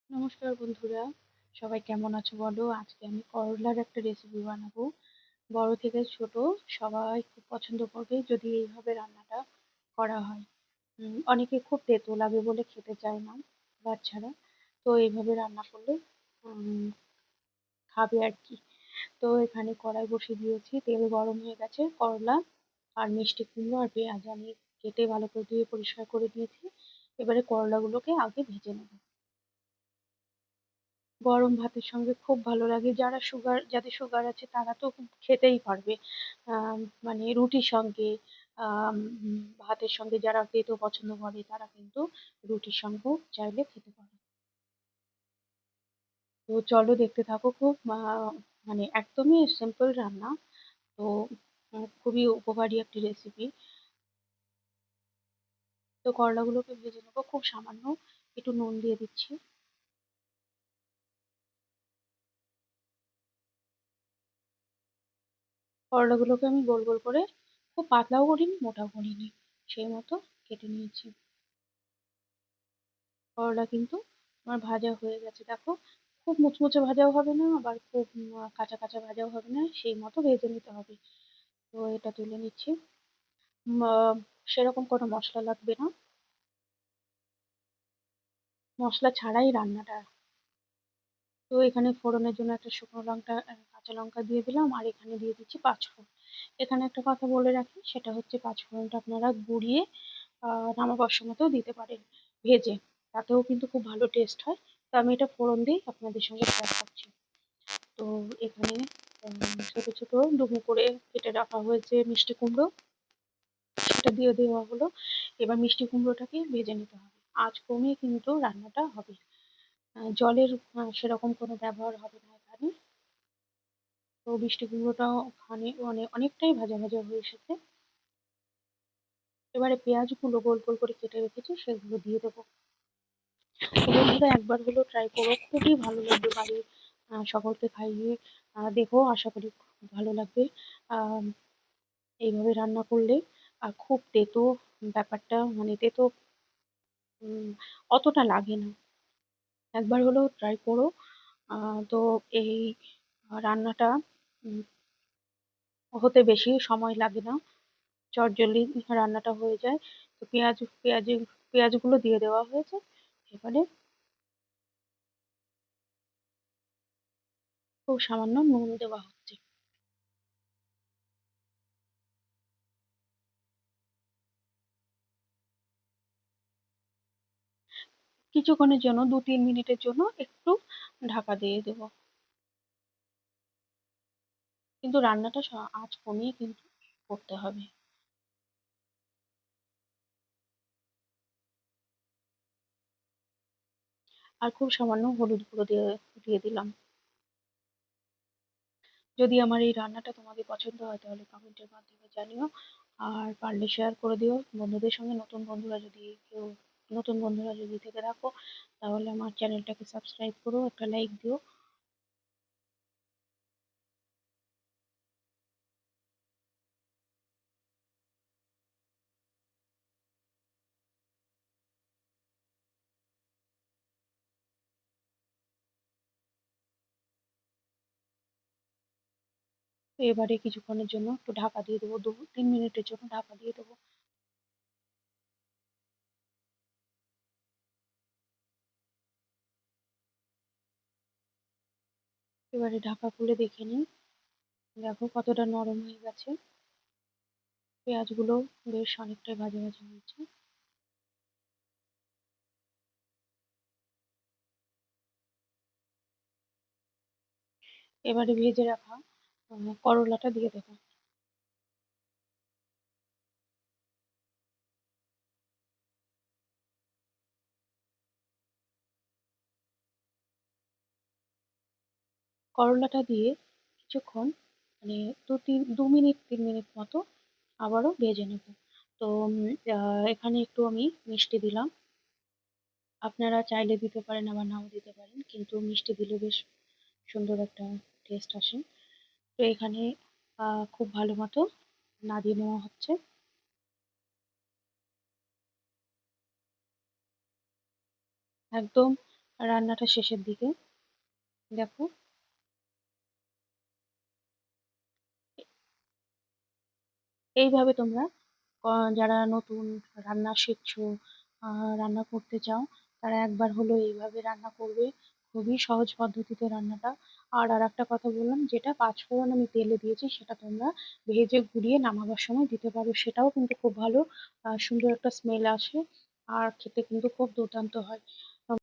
নমস্কার বন্ধুরা, সবাই কেমন আছো বলো? আজকে আমি করলার একটা রেসিপি বানাবো। বড় থেকে ছোট সবাই খুব পছন্দ করবে যদি এইভাবে রান্নাটা করা হয়। অনেকে খুব তেতো লাগে বলে খেতে চায় না বাচ্চারা, তো এইভাবে রান্না করলে উম, খাবে আর কি। তো এখানে কড়াই বসিয়ে দিয়েছি, তেল গরম হয়ে গেছে। করলা আর মিষ্টি কুমড়ো আর পেঁয়াজ আমি কেটে ভালো করে ধুয়ে পরিষ্কার করে দিয়েছি। এবারে করলাগুলোকে আগে ভেজে নেবো। গরম ভাতের সঙ্গে খুব ভালো লাগে। যাদের সুগার আছে তারা তো খেতেই পারবে। মানে রুটির সঙ্গে, ভাতের সঙ্গে যারা তেতো পছন্দ করে তারা কিন্তু রুটির সঙ্গেও চাইলে খেতে পারে। তো চলো দেখতে থাকো। খুব মানে একদমই সিম্পল রান্না। তো খুবই উপকারী একটি রেসিপি। তো করলাগুলোকে ভেজে নেবো, খুব সামান্য একটু নুন দিয়ে দিচ্ছি। করলাগুলোকে আমি গোল গোল করে, খুব পাতলাও করিনি মোটাও করিনি, সেই মতো কেটে নিয়েছি। করলা কিন্তু আমার ভাজা হয়ে গেছে, দেখো। খুব মুচমুচে ভাজাও হবে না, আবার খুব কাঁচা কাঁচা ভাজাও হবে না, সেই মতো ভেজে নিতে হবে। তো এটা তুলে নিচ্ছি। সেরকম কোনো মশলা লাগবে না, মশলা ছাড়াই রান্নাটা। তো এখানে ফোড়নের জন্য একটা শুকনো লঙ্কা, কাঁচা লঙ্কা দিয়ে দিলাম, আর এখানে দিয়ে দিচ্ছি পাঁচফোড়ন। এখানে একটা কথা বলে রাখি, সেটা হচ্ছে পাঁচফোড়নটা আপনারা গুঁড়িয়ে নামাবার সময়তেও দিতে পারেন, ভেজে, তাতেও কিন্তু খুব ভালো টেস্ট হয়। তো আমি এটা ফোড়ন দিয়েই আপনাদের সঙ্গে শেয়ার করছি। তো এখানে ছোট ছোট ডুমো করে কেটে রাখা হয়েছে মিষ্টি কুমড়ো, সেটা দিয়ে দেওয়া হলো। এবার মিষ্টি কুমড়োটাকে ভেজে নিতে হবে, আঁচ কমিয়ে কিন্তু রান্নাটা হবে। জলের সেরকম কোনো ব্যবহার হবে না এখানে। তো মিষ্টি কুমড়োটাও ওখানে অনেকটাই ভাজা ভাজা হয়ে এসেছে। এবারে পেঁয়াজগুলো গোল গোল করে কেটে রেখেছি, সেগুলো দিয়ে দেবো। তো বন্ধুরা, একবার হলো ট্রাই করো, খুবই ভালো লাগবে। বাড়ির সকলকে খাইয়ে দেখো, আশা করি খুব ভালো লাগবে এইভাবে রান্না করলে। আর খুব তেতো ব্যাপারটা, মানে তেতো অতটা লাগে না। একবার হলেও ট্রাই করো। তো এই রান্নাটা উম, হতে বেশি সময় লাগে না, চটজলদি রান্নাটা হয়ে যায়। তো পেঁয়াজগুলো দিয়ে দেওয়া হয়েছে। এবারে খুব সামান্য নুন দেওয়া হচ্ছে। কিছুক্ষণের জন্য, 2-3 মিনিটের জন্য একটু ঢাকা দিয়ে দেবো। কিন্তু রান্নাটা আঁচ কমিয়ে কিন্তু করতে হবে। আর খুব সামান্য হলুদ গুঁড়ো দিয়ে দিয়ে দিলাম। যদি আমার এই রান্নাটা তোমাদের পছন্দ হয় তাহলে কমেন্টের মাধ্যমে জানিও। আর পারলে শেয়ার করে দিও বন্ধুদের সঙ্গে। নতুন বন্ধুরা যদি থেকে থাকো তাহলে আমার চ্যানেলটাকে সাবস্ক্রাইব করো, একটা লাইক দিও। তো এবারে কিছুক্ষণের জন্য একটু ঢাকা দিয়ে দেবো, 2-3 মিনিটের জন্য ঢাকা দিয়ে দেবো। এবারে ঢাকা খুলে দেখে নিই, দেখো কতটা নরম হয়ে গেছে। পেঁয়াজগুলো বেশ অনেকটাই ভাজা ভাজা হয়েছে। এবারে ভেজে রাখা করলাটা দিয়ে দেবো। করলাটা দিয়ে কিছুক্ষণ, মানে 2-3 মিনিট মতো আবারও ভেজে নেব। তো এখানে একটু আমি মিষ্টি দিলাম। আপনারা চাইলে দিতে পারেন, আবার নাও দিতে পারেন, কিন্তু মিষ্টি দিলে বেশ সুন্দর একটা টেস্ট আসে। তো এখানে খুব ভালো মতো নাড়িয়ে নেওয়া হচ্ছে। একদম রান্নাটা শেষের দিকে। দেখো এইভাবে তোমরা যারা নতুন রান্না শিখছো, রান্না করতে চাও, তারা একবার হলো এইভাবে রান্না করবে। খুবই সহজ পদ্ধতিতে রান্নাটা। আর আরেকটা কথা বললাম, যেটা পাঁচফোড়ন আমি তেলে দিয়েছি সেটা তোমরা ভেজে গুঁড়িয়ে নামাবার সময় দিতে পারো, সেটাও কিন্তু খুব ভালো সুন্দর একটা স্মেল আসে আর খেতে কিন্তু খুব দুর্দান্ত হয়।